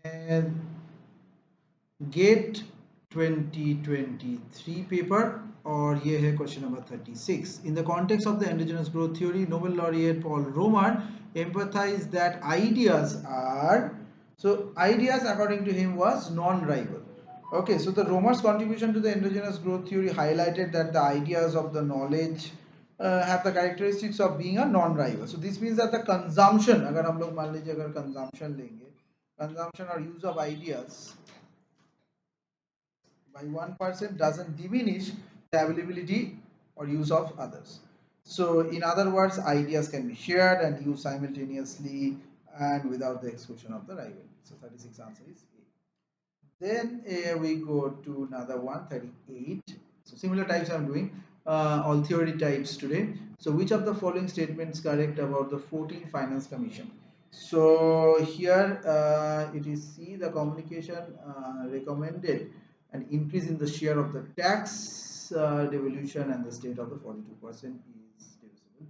And gate 2023 paper और ये है question number 36. In the context of the endogenous growth theory, Nobel laureate Paul Romer emphasized that ideas according to him was non-rival. Okay, so the Romer's contribution to the endogenous growth theory highlighted that the ideas of the knowledge have the characteristics of being a non-rival. So this means that the consumption, अगर हम लोग मान लीजिए अगर consumption लेंगे, consumption or use of ideas by one person doesn't diminish the availability or use of others. So, in other words, ideas can be shared and used simultaneously and without the exclusion of the rival. So, 36 answer is A. Then we go to another one, 38. So, similar types I'm doing, all theory types today. So, which of the following statements correct about the 14th Finance Commission? So, here it is C, the communication recommended an increase in the share of the tax devolution and the state of the 42% is divisible.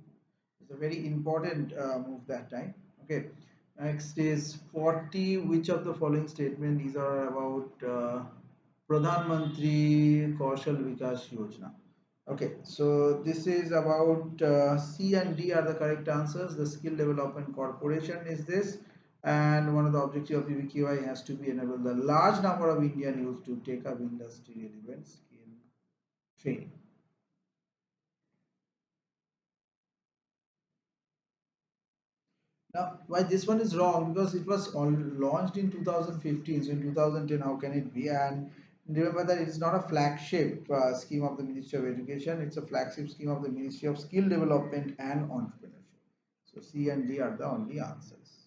It's a very important move that time. Okay. Next is 40. Which of the following statements these are about Pradhan Mantri Kaushal Vikas Yojana? Okay, so this is about C and D are the correct answers. The Skill Development Corporation is this, and one of the objectives of PVQI has to be enable the large number of Indian youth to take up industry relevant skill training. Now, why this one is wrong? Because it was all launched in 2015. So in 2010, how can it be? And remember that it is not a flagship scheme of the Ministry of Education. It's a flagship scheme of the Ministry of Skill Development and Entrepreneurship. So C and D are the only answers.